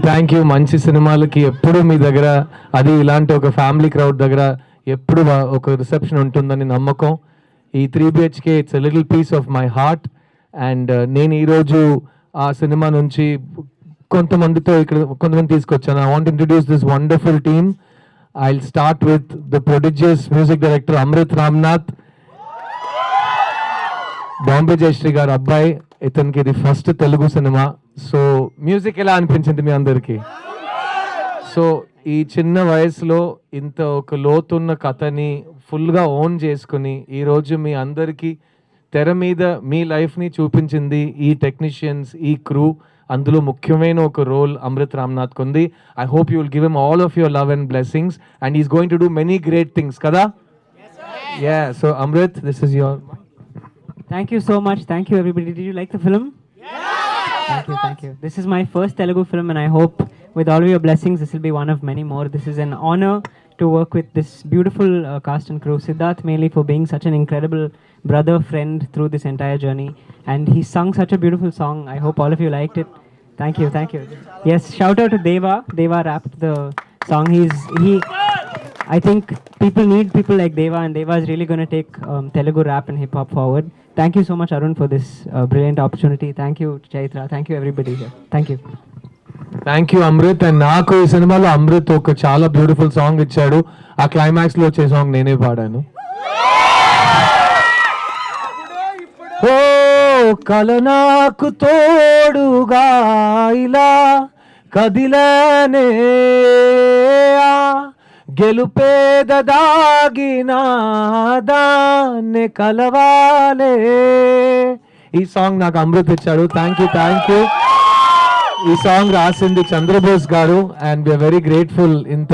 Thank you. మంచి సినిమాలకి ఎప్పుడు మీ దగ్గర, అది ఇలాంటి ఒక ఫ్యామిలీ క్రౌడ్ దగ్గర ఎప్పుడు ఒక రిసెప్షన్ ఉంటుందని నమ్మకం. ఈ 3BHK it's a little piece of my heart. And నేను ఈరోజు ఆ సినిమా నుంచి కొంతమందితో ఇక్కడ కొంతమంది తీసుకొచ్చాను. I want introduce this wonderful team. I will start with the prodigious music director Amrit Ramnath, Bombay Jayashri garu అబ్బాయి. ఇతనికి ఇది first Telugu cinema. So music ఎలా అనిపించింది మీ అందరికీ? సో ఈ చిన్న వయసులో ఇంత ఒక లోతున్న కథని ఫుల్గా ఓన్ చేసుకుని ఈరోజు మీ అందరికీ తెర మీద మీ లైఫ్ని చూపించింది ఈ టెక్నీషియన్స్, ఈ క్రూ. అందులో ముఖ్యమైన ఒక రోల్ అమృత్ రామ్నాథ్కి ఉంది. I hope you will give him all of your love and blessings and is going to do many great things కదా. Yeah, so Amrit, this is your. Thank you so much. Thank you, everybody. Did you like the film? Yeah! Thank you. This is my first Telugu film, and I hope with all of your blessings, this will be one of many more. This is an honor to work with this beautiful cast and crew. Siddharth mainly for being such an incredible brother, friend through this entire journey. And he sung such a beautiful song. I hope all of you liked it. Thank you. Yes, shout out to Deva. Deva rapped the song. I think people need people like Deva, and Deva is really going to take Telugu rap and hip hop forward. Thank you so much, Arun, for this brilliant opportunity. Thank you, Chaitra. Thank you, everybody here. Thank you. Thank you Amrit. And నాకు ఈ సినిమాలో అమృత్ ఒక చాలా beautiful song ఇచ్చాడు. ఆ climax లో వచ్చే song నేనే పాడాను. ఓ కల నాకు తోడుగా ఇలా కదిలనే గెలుపేద దాగిన దాన్ని కలవాలే. ఈ సాంగ్ నాకు అమృత్ ఇచ్చాడు. Thank you. ఈ సాంగ్ రాసింది Chandrabose garu. And we're very grateful. ఇంత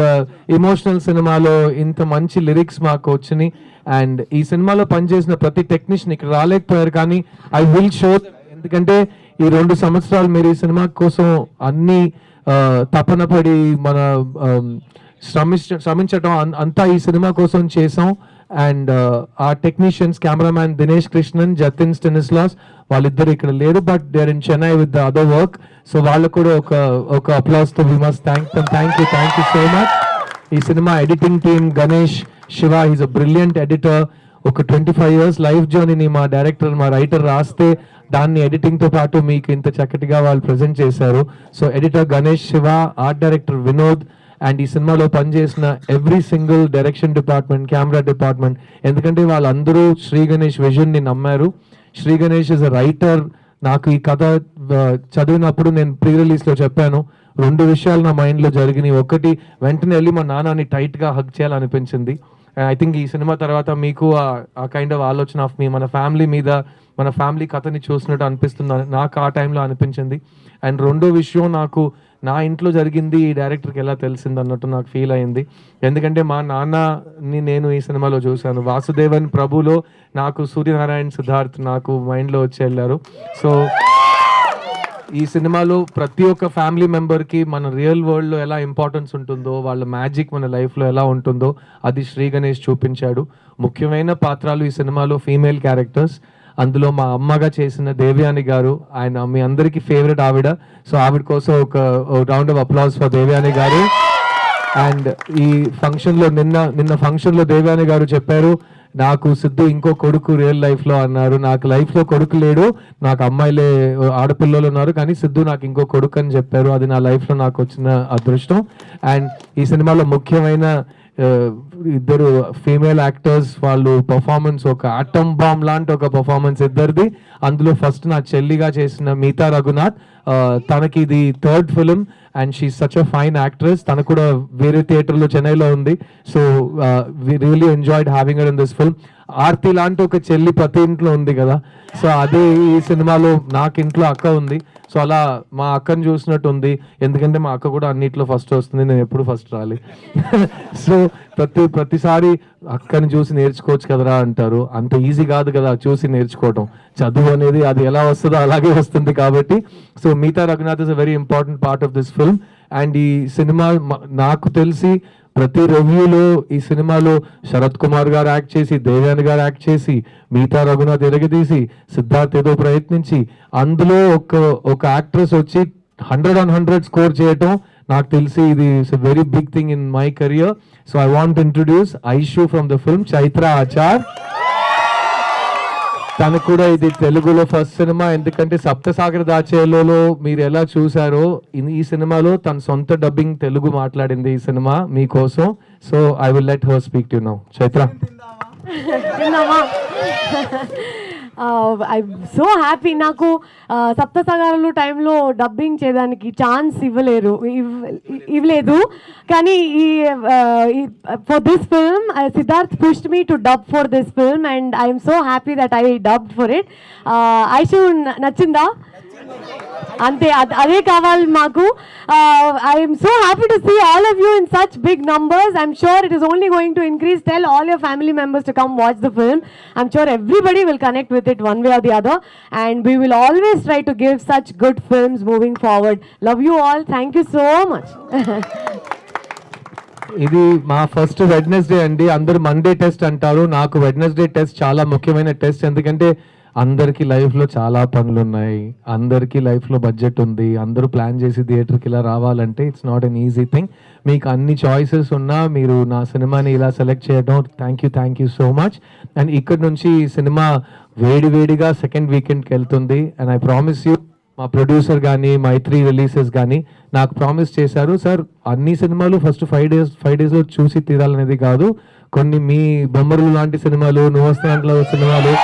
ఎమోషనల్ సినిమాలో ఇంత మంచి లిరిక్స్ మాకు వచ్చినాయి. అండ్ ఈ సినిమాలో పనిచేసిన ప్రతి టెక్నీషియన్ ఇక్కడ రాలేకపోయారు, కానీ ఐ విల్ షో. ఎందుకంటే ఈ 2 సంవత్సరాలు మీరు ఈ సినిమా కోసం అన్ని తపన పడి మన శ్రమించటం అంతా ఈ సినిమా కోసం చేసాం. అండ్ ఆ టెక్నీషియన్స్, కెమెరామ్యాన్ దినేష్ కృష్ణన్, జతిన్ స్టెనిస్లాస్, వాళ్ళిద్దరు ఇక్కడ లేరు, but they are in Chennai with the other work. So వాళ్ళు కూడా ఒక అప్లాస్ తో we must thank them. Thank you so much. ఈ cinema editing team Ganesh Siva, is a brilliant editor. ఒక 25 years లైఫ్ జర్నీని మా డైరెక్టర్, మా రైటర్ రాస్తే దాన్ని ఎడిటింగ్ తో పాటు మీకు ఇంత చక్కటిగా వాళ్ళు ప్రజెంట్ చేశారు. So editor Ganesh Shiva, art director Vinod, and ఈ సినిమాలో పనిచేసిన every single direction department, camera department. ఎందుకంటే వాళ్ళందరూ శ్రీ గణేష్ విజన్ని నమ్మారు. Shri Ganesh is a writer. నాకు ఈ కథ చదివినప్పుడు నేను ప్రీ రిలీజ్లో చెప్పాను, 2 విషయాలు నా మైండ్లో జరిగినాయి. ఒకటి, వెంటనే వెళ్ళి మా నాన్నని టైట్గా హగ్ చేయాలనిపించింది. ఐ థింక్ ఈ సినిమా తర్వాత మీకు ఆ కైండ్ ఆఫ్ ఆలోచన ఆఫ్ మీ మన ఫ్యామిలీ మీద, మన ఫ్యామిలీ కథని చూసినట్టు అనిపిస్తుంది. నాకు ఆ టైంలో అనిపించింది. అండ్ 2వ విషయం, నాకు నా ఇంట్లో జరిగింది ఈ డైరెక్టర్కి ఎలా తెలిసింది అన్నట్టు నాకు ఫీల్ అయింది. ఎందుకంటే మా నాన్నని నేను ఈ సినిమాలో చూశాను. వాసుదేవన్ ప్రభులో నాకు సూర్యనారాయణ సిద్ధార్థ్ నాకు మైండ్లో వచ్చి వెళ్ళారు. సో ఈ సినిమాలో ప్రతి ఒక్క ఫ్యామిలీ మెంబర్కి మన రియల్ వరల్డ్లో ఎలా ఇంపార్టెన్స్ ఉంటుందో, వాళ్ళ మ్యాజిక్ మన లైఫ్లో ఎలా ఉంటుందో అది శ్రీ గణేష్ చూపించాడు. ముఖ్యమైన పాత్రలు ఈ సినిమాలో ఫీమేల్ క్యారెక్టర్స్. అందులో మా అమ్మగా చేసిన దేవ్యాని గారు, ఆయన మీ అందరికీ ఫేవరెట్ ఆవిడ. సో ఆవిడ కోసం ఒక round of applause for Devyani గారు. అండ్ ఈ ఫంక్షన్లో నిన్న ఫంక్షన్లో దేవ్యాని గారు చెప్పారు, నాకు సిద్ధు ఇంకో కొడుకు రియల్ లైఫ్లో అన్నారు. నాకు లైఫ్లో కొడుకు లేడు, నాకు అమ్మాయిలే ఆడపిల్లలు ఉన్నారు, కానీ సిద్ధు నాకు ఇంకో కొడుకు అని చెప్పారు. అది నా లైఫ్లో నాకు వచ్చిన అదృష్టం. అండ్ ఈ సినిమాలో ముఖ్యమైన ఇద్దరు ఫీమేల్ యాక్టర్స్, వాళ్ళు పర్ఫార్మెన్స్ ఒక ఆటమ్ బాంబ్ లాంటి ఒక పర్ఫార్మెన్స్ ఇద్దరిది. అందులో ఫస్ట్ నా చెల్లిగా చేసిన మీతా రఘునాథ్, తనకి ఇది 3rd film and she such a fine actress. తను కూడా వేరే థియేటర్లో చెన్నైలో ఉంది. So we really enjoyed having her in this film. Aarti లాంటి ఒక చెల్లి ప్రతి ఇంట్లో ఉంది కదా, సో అదే ఈ సినిమాలో నాకు ఇంట్లో అక్క ఉంది. సో అలా మా అక్కని చూసినట్టు ఉంది. ఎందుకంటే మా అక్క కూడా అన్నిట్లో ఫస్ట్ వస్తుంది, నేను ఎప్పుడు ఫస్ట్ రాలి. సో ప్రతిసారి అక్కని చూసి నేర్చుకోవచ్చు కదరా అంటారు. అంత ఈజీ కాదు కదా చూసి నేర్చుకోవటం. చదువు అనేది అది ఎలా వస్తుందో అలాగే వస్తుంది కాబట్టి. So Meetha Raghunath is a very important part of this film. And ఈ సినిమా నాకు తెలిసి ప్రతి రివ్యూలో ఈ సినిమాలో శరత్ కుమార్ గారు యాక్ట్ చేసి, దేవ్యాని గారు యాక్ట్ చేసి, మీతా రఘునాథ్ ఎరగదీసి, సిద్ధార్థ్ ఏదో ప్రయత్నించి, అందులో ఒక యాక్ట్రెస్ వచ్చి 100 on 100 స్కోర్ చేయటం నాకు తెలిసి ఇది it's a very big thing in my career. So I want introduce Aishu from the film Chaitra Achar. తను కూడా ఇది తెలుగులో ఫస్ట్ సినిమా, ఎందుకంటే సప్తసాగర దాచేలో మీరు ఎలా చూసారో ఈ సినిమాలో తన సొంత డబ్బింగ్ తెలుగు మాట్లాడింది ఈ సినిమా మీకోసం. So I will let her speak to now. Chaitra. I'm so happy. నాకు సప్తసాగరాలు టైంలో డబ్బింగ్ చేయడానికి ఛాన్స్ ఇవ్వలేదు, కానీ for this film Siddharth pushed me to dub for this film and I'm so happy that I dubbed for it. Aishu నచ్చిందా? అంతే, అదే కావాలి మాకు. I'm so happy to see all of you in such big numbers. I'm sure it is only going to increase. Tell all your family members to come watch the film. I'm sure everybody will connect with it one way or the other, and we will always try to give such good films moving forward. Love you all. Thank you so much. ఇది మా first Wednesday అండి. అందరు Monday test అంటారు, నాకు Wednesday test చాలా ముఖ్యమైన test. ఎందుకంటే అందరికీ లైఫ్లో చాలా పనులు ఉన్నాయి, అందరికీ లైఫ్లో బడ్జెట్ ఉంది, అందరూ ప్లాన్ చేసి థియేటర్కి ఇలా రావాలంటే it's not an easy thing. మీకు అన్ని చాయిసెస్ ఉన్నా మీరు నా సినిమాని ఇలా సెలెక్ట్ చేయడం thank you so much. And ఇక్కడ నుంచి ఈ సినిమా వేడివేడిగా సెకండ్ వీకెండ్కి వెళ్తుంది. అండ్ ఐ ప్రామిస్ యూ, మా ప్రొడ్యూసర్ కానీ మైత్రి రిలీజెస్ కానీ నాకు ప్రామిస్ చేశారు, సార్ అన్ని సినిమాలు ఫస్ట్ 5 డేస్లో చూసి తీరాలనేది కాదు, కొన్ని మీ బొమ్మరులు లాంటి సినిమాలు, నువ్వు వస్తున్నట్లు సినిమాలు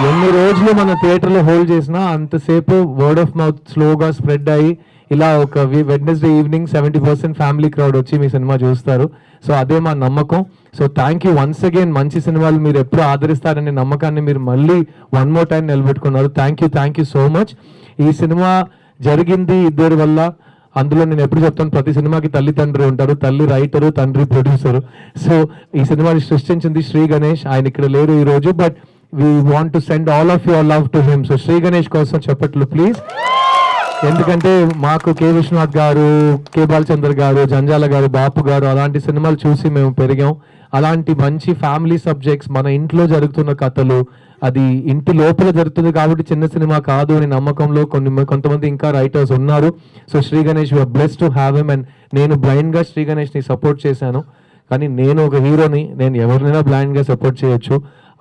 ఎన్ని రోజులు మన థియేటర్లో హోల్డ్ చేసినా అంతసేపు వర్డ్ ఆఫ్ మౌత్ స్లోగా స్ప్రెడ్ అయ్యి ఇలా ఒక వెడ్నెస్డే ఈవినింగ్ 70% ఫ్యామిలీ క్రౌడ్ వచ్చి మీ సినిమా చూస్తారు. సో అదే మా నమ్మకం. So thank you once again. మంచి సినిమాలు మీరు ఎప్పుడు ఆదరిస్తారనే నమ్మకాన్ని మీరు మళ్ళీ వన్ మోర్ టైం నిలబెట్టుకున్నారు. Thank you so much. ఈ సినిమా జరిగింది ఇద్దరి వల్ల. అందులో నేను ఎప్పుడు చెప్తాను, ప్రతి సినిమాకి తల్లి తండ్రి ఉంటారు, తల్లి రైటరు, తండ్రి ప్రొడ్యూసరు. సో ఈ సినిమాని సృష్టించింది శ్రీ గణేష్. ఆయన ఇక్కడ లేరు ఈరోజు, but we want to send all of your love to him. So Shri Ganesh కోసం చెప్పట్లు ప్లీజ్. ఎందుకంటే మాకు కె విశ్వనాథ్ గారు, కె బాలచందర్ గారు, జంజాల గారు, బాపు గారు అలాంటి సినిమాలు చూసి మేము పెరిగాం. అలాంటి మంచి ఫ్యామిలీ సబ్జెక్ట్స్, మన ఇంట్లో జరుగుతున్న కథలు, అది ఇంటి లోపల జరుగుతుంది కాబట్టి చిన్న సినిమా కాదు అని నమ్మకంలో కొంతమంది ఇంకా రైటర్స్ ఉన్నారు. So Shri Ganesh, you're blessed to have him. And నేను బ్లైండ్గా శ్రీ గణేష్ని సపోర్ట్ చేశాను, కానీ నేను ఒక హీరోని, నేను ఎవరినైనా బ్లైండ్గా సపోర్ట్ చేయొచ్చు.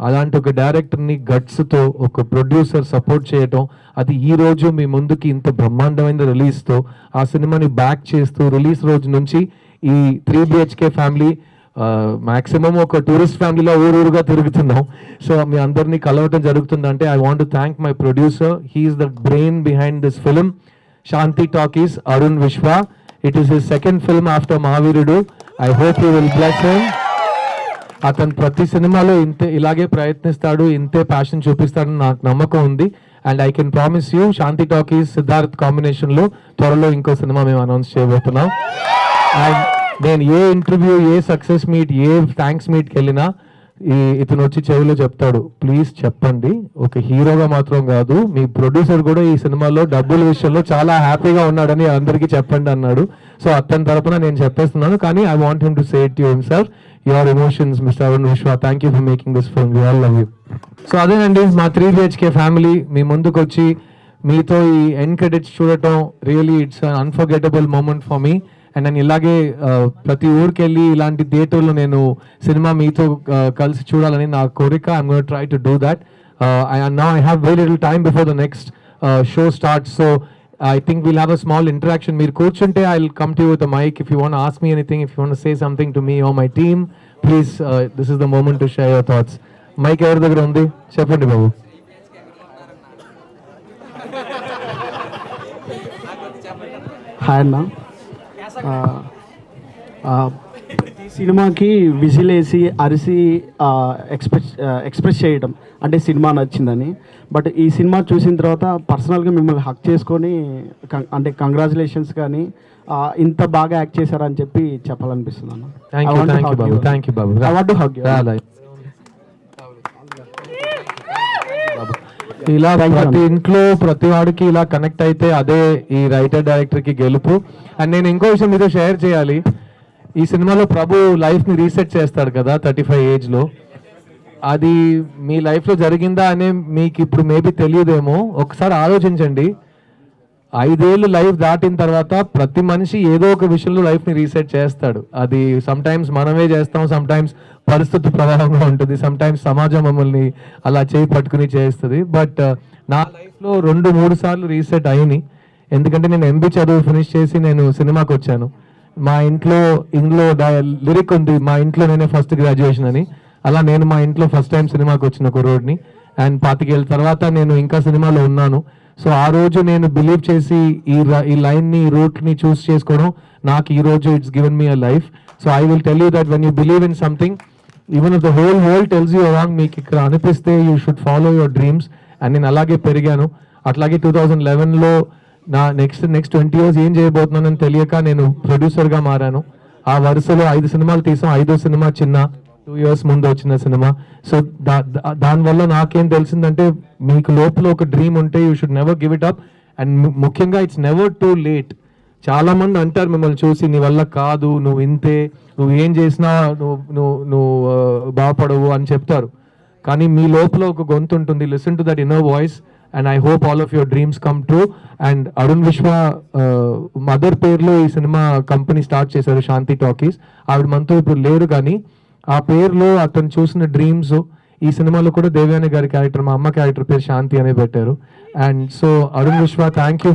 అలాంటి ఒక డైరెక్టర్ని గట్స్తో ఒక ప్రొడ్యూసర్ సపోర్ట్ చేయటం, అది ఈ రోజు మీ ముందుకి ఇంత బ్రహ్మాండమైన రిలీజ్తో ఆ సినిమాని బ్యాక్ చేస్తూ రిలీజ్ రోజు నుంచి ఈ 3 BHK ఫ్యామిలీ మ్యాక్సిమం ఒక టూరిస్ట్ ఫ్యామిలీలో ఊరుగా తిరుగుతున్నాం. సో మీ అందరినీ కలవటం జరుగుతుందంటే I want to thank my producer. He's the brain behind this film, Shanti Talkies, Arun Vishwa. It is his second film after Mahaveerudu. I hope you will bless him. అతను ప్రతి సినిమాలో ఇలాగే ప్రయత్నిస్తాడు, ఇంతే ప్యాషన్ చూపిస్తాడని నాకు నమ్మకం ఉంది. And I can promise you, Shanti talkies Siddharth కాంబినేషన్లో త్వరలో ఇంకో సినిమా మేము అనౌన్స్ చేయబోతున్నాం. అండ్ నేను ఏ ఇంటర్వ్యూ, ఏ సక్సెస్ మీట్, ఏ థ్యాంక్స్ మీట్కి వెళ్ళినా ఇతను వచ్చి చెవిలో చెప్తాడు, ప్లీజ్ చెప్పండి, ఒక హీరోగా మాత్రం కాదు, మీ ప్రొడ్యూసర్ కూడా ఈ సినిమాలో డబ్బుల విషయంలో చాలా హ్యాపీగా ఉన్నాడని అందరికీ చెప్పండి అన్నాడు. సో అతని తరపున నేను చెప్పేస్తున్నాను, కానీ I want him to say it to himself. Your emotions mister Arun Vishwa. Thank you for making this film. We all love you. So అదేనండి మా 3 BHK ఫ్యామిలీ మీ ముందుకు వచ్చి మీతో ఈ ఎండ్ క్రెడిట్స్ చూడటం really it's un unforgettable moment for me. And నేను ఇలాగే ప్రతి ఊరికి వెళ్ళి ఇలాంటి థియేటర్లో నేను సినిమా మీతో కలిసి చూడాలని నా కోరిక. I'm gonna try to do that. Now I have very little time before the next show starts. So I think we'll have a small interaction. Meer కూర్చుంటే I'll come to you with a mic. If you want to ask me anything, if you want to say something to me or my team, please, this is the moment to share your thoughts. Mic ఎవరి దగ్గర ఉంది చెప్పండి బాబు. Hi అన్న. సినిమాకి విజిలేసి అరిసి express చేయడం అంటే cinema నచ్చిందని. బట్ ఈ సినిమా చూసిన తర్వాత పర్సనల్గా మిమ్మల్ని హక్ చేసుకొని అంటే కంగ్రాచులేషన్స్ కానీ ఇంత బాగా యాక్ట్ చేశారని చెప్పి చెప్పాలనిపిస్తుంది అన్న. Thank you Babu. I want to hug you. ఇలా ప్రతి ఇంట్లో ప్రతి వాడికి ఇలా కనెక్ట్ అయితే అదే ఈ రైటర్ డైరెక్టర్ కి గెలుపు. అండ్ నేను ఇంకో విషయం మీతో షేర్ చేయాలి. ఈ సినిమాలో ప్రభు లైఫ్ ని రీసెట్ చేస్తాడు కదా 35 ఏజ్ లో. అది మీ లైఫ్ లో జరిగిందా అనే మీకు ఇప్పుడు మేబీ తెలియదేమో. ఒకసారి ఆలోచించండి. 5 ఏళ్ళు లైఫ్ దాటిన తర్వాత ప్రతి మనిషి ఏదో ఒక విషయంలో లైఫ్ని రీసెట్ చేస్తాడు. అది సమ్ టైమ్స్ మనమే చేస్తాం, సమ్ టైమ్స్ పరిస్థితి ప్రభావంగా ఉంటుంది, సమ్ టైమ్స్ సమాజం మమ్మల్ని అలా చేయి పట్టుకుని చేస్తుంది. బట్ నా లైఫ్లో 2-3 సార్లు రీసెట్ అయినాయి. ఎందుకంటే నేను MB చదువు ఫినిష్ చేసి నేను సినిమాకి వచ్చాను. మా ఇంట్లో లిరిక్ ఉంది, మా ఇంట్లో నేనే ఫస్ట్ గ్రాడ్యుయేషన్ అని. అలా నేను మా ఇంట్లో ఫస్ట్ టైం సినిమాకి వచ్చిన కుర్రోడ్ని. అండ్ 25 ఏళ్ళ తర్వాత నేను ఇంకా సినిమాలో ఉన్నాను. సో ఆ రోజు నేను బిలీవ్ చేసి ఈ లైన్ని, ఈ రూట్ని చూస్ చేసుకోవడం నాకు ఈ రోజు it's given me a life. So I will tell you that when you believe in something, even if the whole world tells you wrong, మీకు ఇక్కడ అనిపిస్తే you should follow your dreams. And నేను అలాగే పెరిగాను. అట్లాగే 2011లో నా నెక్స్ట్ 20 years ఏం చేయబోతున్నానని తెలియక నేను ప్రొడ్యూసర్గా మారాను. ఆ వరుసలో 5 సినిమాలు తీసాం. 5వ సినిమా చిన్న 2 years ముందు వచ్చిన సినిమా. సో దానివల్ల నాకేం తెలిసిందంటే, మీకు లోపల ఒక డ్రీమ్ ఉంటే you should never give it up. And ముఖ్యంగా ఇట్స్ నెవర్ టూ లేట్. చాలా మంది అంటారు మిమ్మల్ని చూసి, నీ వల్ల కాదు, నువ్వు ఇంతే, నువ్వు ఏం చేసినా నువ్వు బాగుపడవు అని చెప్తారు. కానీ మీ లోపల ఒక గొంతు ఉంటుంది. Listen to that inner voice. And I hope all of your dreams come true. And Arun విశ్వ మదర్ పేరులో ఈ సినిమా కంపెనీ స్టార్ట్ చేశారు, శాంతి టాకీస్. ఆవిడ మనతో ఇప్పుడు లేరు, కానీ ఆ పేరులో అతను చూసిన డ్రీమ్స్ ఈ సినిమాలో కూడా దేవయాని గారి క్యారెక్టర్, మా అమ్మ క్యారెక్టర్ పేరు శాంతి అనే పెట్టారు. And so Arun Vishwa, thank you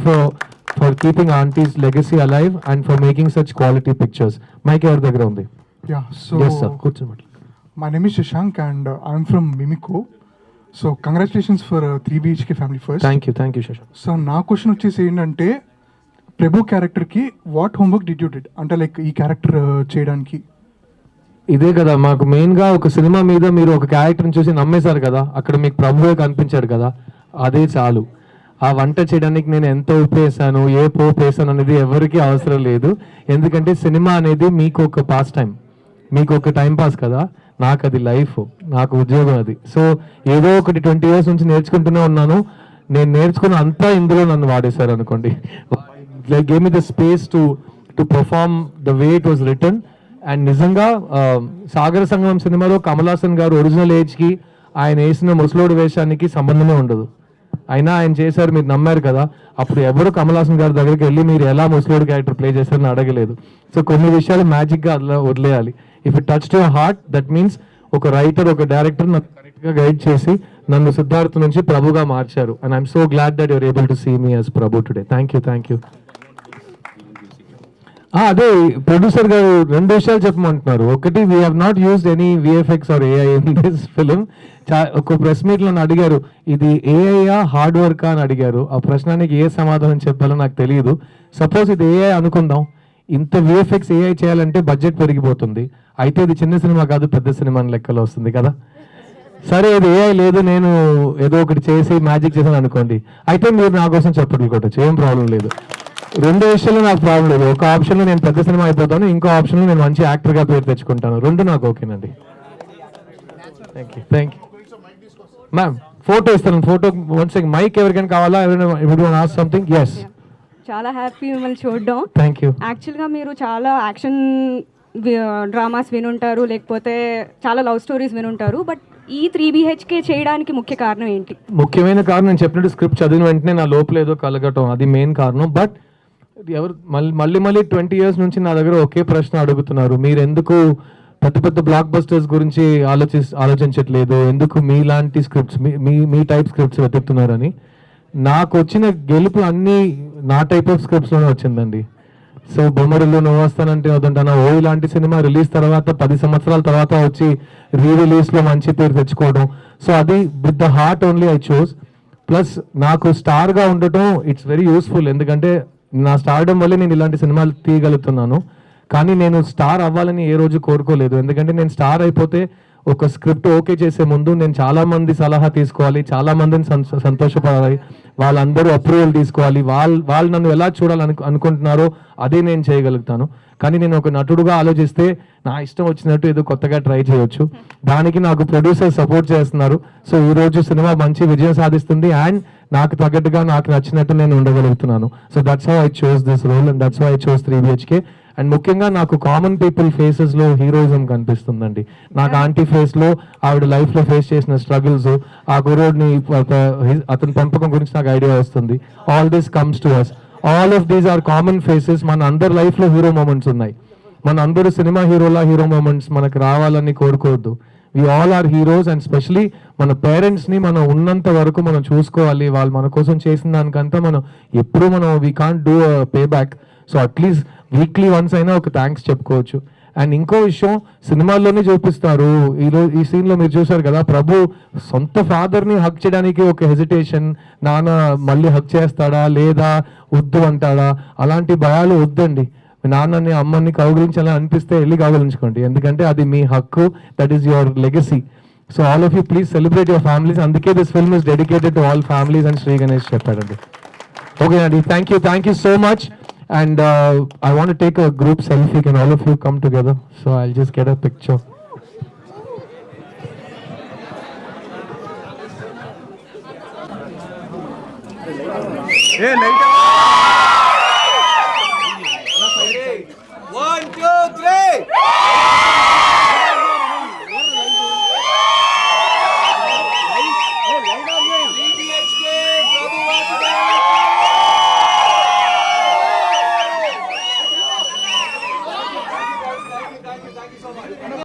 for keeping aunty's legacy alive and for making such quality pictures. Mic ఎవరి దగ్గర ఉంది? Yeah, so Yes, sir. కూర్చోండి. my name is Shashank and I'm from Mimiko. So congratulations for 3 BHK family first. Thank you Shashank. So నా question వచ్చేసి ఏంటంటే, ప్రభు క్యారెక్టర్కి what homework did you did అంటే like ఈ క్యారెక్టర్ చేయడానికి? ఇదే కదా మాకు మెయిన్గా, ఒక సినిమా మీద మీరు ఒక క్యారెక్టర్ని చూసి నమ్మేశారు కదా, అక్కడ మీకు ప్రభువే కనిపించాడు కదా, అదే చాలు. ఆ వంట చేయడానికి నేను ఎంత ఉప్పు వేసాను, ఏ పోపు వేసాను అనేది ఎవరికీ అవసరం లేదు. ఎందుకంటే సినిమా అనేది మీకు ఒక పాస్ టైం, మీకు ఒక టైం పాస్ కదా. నాకు అది లైఫ్, నాకు ఉద్యోగం అది. సో ఏదో ఒకటి 20 years నుంచి నేర్చుకుంటూనే ఉన్నాను. నేను నేర్చుకున్న అంతా ఇందులో నన్ను వాడేశారు అనుకోండి. Like gave me the space to perform the way it was return. And నిజంగా సాగర సంగమం సినిమాలో కమల్ హాసన్ గారు ఒరిజినల్ ఏజ్కి ఆయన వేసిన ముసలోడు వేషానికి సంబంధమే ఉండదు. అయినా ఆయన చేశారు, మీరు నమ్మారు కదా. అప్పుడు ఎవరు కమల్ హాసన్ గారి దగ్గరికి వెళ్ళి మీరు ఎలా ముసలోడు క్యారెక్టర్ ప్లే చేశారని అడగలేదు. సో కొన్ని విషయాలు మ్యాజిక్గా అలా వదిలేయాలి. If it touch to heart, that means ఒక రైటర్, ఒక డైరెక్టర్ నాకు కరెక్ట్గా గైడ్ చేసి నన్ను సిద్ధార్థ్ నుంచి ప్రభుగా మార్చారు. And I'm so glad that your able to see me as Prabhu today. Thank you. అదే ప్రొడ్యూసర్ గారు 2 విషయాలు చెప్పమంటున్నారు. ఒకటి, we have not used any VFX or AI in this film. ఒక ప్రెస్ మీట్లో అడిగారు, ఇది ఏఐయా హార్డ్ వర్కా అని అడిగారు. ఆ ప్రశ్నకి ఏ సమాధానం చెప్పాలో నాకు తెలియదు. సపోజ్ ఇది ఏఐ అనుకుందాం, ఇంత విఎఫ్ఎక్స్ ఏఐ చేయాలంటే బడ్జెట్ పెరిగిపోతుంది. అయితే ఇది చిన్న సినిమా కాదు, పెద్ద సినిమా అని లెక్కలో వస్తుంది కదా. సరే ఇది ఏఐ లేదు, నేను ఏదో ఒకటి చేసి మ్యాజిక్ చేశాను అనుకోండి, అయితే మీరు నా కోసం చెప్పట్లు కొట్టచ్చు, ఏం ప్రాబ్లం లేదు. 2 విషయాల్లో నాకు ప్రాబ్లం లేదు. ఒక ఆప్షన్లో నేను పెద్ద సినిమా అయిపోతాను, ఇంకో ఆప్షన్లో నేను మంచి యాక్టర్గా పేరు తెచ్చుకుంటాను. 2 నాకు ఓకేనండి. Thank you ma'am. ఫోటో ఇస్తాను. Photo one second. మైక్ ఎవరికైనా కావాలా? ఎవరైనా ఆస్క్ సంథింగ్? ఎస్. చాలా హ్యాపీ మిమ్మల్ని చూడడం. Thank you. యాక్చువల్గా మీరు చాలా యాక్షన్ డ్రామాస్ వినుంటారు, లేకపోతే చాలా లవ్ స్టోరీస్ వినుంటారు. బట్ ఈ 3 BHK చేయడానికి ముఖ్య కారణం ఏంటి? ముఖ్యమైన కారణం నేను చెప్పినట్టు స్క్రిప్ట్ చదివిన వెంటనే నా లోపల ఏదో కలగటం, అది మెయిన్ కారణం. బట్ ఎవరు మళ్ళీ 20 years నుంచి నా దగ్గర ఒకే ప్రశ్న అడుగుతున్నారు, మీరు ఎందుకు పెద్ద బ్లాక్ బస్టర్స్ గురించి ఆలోచించట్లేదు, ఎందుకు మీలాంటి స్క్రిప్ట్స్, మీ టైప్ స్క్రిప్ట్స్ వెతుకుతున్నారని. నాకు వచ్చిన గెలుపు అన్నీ నా టైప్ ఆఫ్ స్క్రిప్ట్స్లోనే వచ్చిందండి. సో బొమ్మరిల్లు, నువ్వు వస్తానంటే వద్దంటానా, ఓ ఇలాంటి సినిమా రిలీజ్ తర్వాత 10 సంవత్సరాల తర్వాత వచ్చి రిలీజ్లో మంచి పేరు తెచ్చుకోవడం. సో అది with the heart only I choose. Plus నాకు స్టార్గా ఉండటం ఇట్స్ వెరీ యూస్ఫుల్. ఎందుకంటే నా స్టార్డమ్ వల్లే నేను ఇలాంటి సినిమాలు తీయగలుగుతున్నాను. కానీ నేను స్టార్ అవ్వాలని ఏ రోజు కోరుకోలేదు. ఎందుకంటే నేను స్టార్ అయిపోతే ఒక స్క్రిప్ట్ ఓకే చేసే ముందు నేను చాలా మంది సలహా తీసుకోవాలి, చాలా మందిని సంతోషపడాలి, వాళ్ళందరూ అప్రూవల్ తీసుకోవాలి, వాళ్ళు నన్ను ఎలా అనుకుంటున్నారో అదే నేను చేయగలుగుతాను. కానీ నేను ఒక నటుడుగా ఆలోచిస్తే నా ఇష్టం వచ్చినట్టు ఏదో కొత్తగా ట్రై చేయొచ్చు. దానికి నాకు ప్రొడ్యూసర్ సపోర్ట్ చేస్తున్నారు. సో ఈరోజు సినిమా మంచి విజయం సాధిస్తుంది అండ్ నాకు తగ్గట్టుగా నాకు నచ్చినట్టు నేను ఉండగలుగుతున్నాను. So that's how I chose this role and that's how I chose 3 BHK. And ముఖ్యంగా నాకు కామన్ పీపుల్ ఫేసెస్లో హీరోయిజం కనిపిస్తుందండి. నాకు ఆంటీ ఫేస్లో ఆవిడ లైఫ్లో ఫేస్ చేసిన స్ట్రగుల్స్, ఆ గురువుని అతని పెంపకం గురించి నాకు ఐడియా వస్తుంది. All this comes to us. All of these are common faces. మన అందరి లైఫ్లో హీరో మూమెంట్స్ ఉన్నాయి. మన అందరూ సినిమా హీరో మూమెంట్స్ మనకు రావాలని కోరుకోవద్దు. We all are heroes and specially మన పేరెంట్స్ని మనం ఉన్నంత వరకు మనం చూసుకోవాలి. వాళ్ళు మన కోసం చేసిన దానికంతా మనం ఎప్పుడు మనం we can't do pay back. So at least weekly once అయినా ఒక థ్యాంక్స్ చెప్పుకోవచ్చు. అండ్ ఇంకో విషయం, సినిమాల్లోనే చూపిస్తారు. ఈ సీన్లో మీరు చూసారు కదా, ప్రభు సొంత ఫాదర్ని హక్ చేయడానికి ఒక హెజిటేషన్, నాన్న మళ్ళీ హక్ చేస్తాడా లేదా వద్దు అంటాడా, అలాంటి భయాలు వద్దండి. మీ నాన్నని అమ్మని కౌగిలించాలని అనిపిస్తే వెళ్ళి కౌగిలించుకోండి, ఎందుకంటే అది మీ హక్కు, that is your legacy. So all of you please celebrate your families. అందుకే this film is dedicated to all families అని శ్రీ గణేష్ చెప్పారండి. ఓకే అండి, thank you so much. And I want to take a group selfie. Can all of you come together? So I'll just get a picture. Hey, later. 1, 2, 3.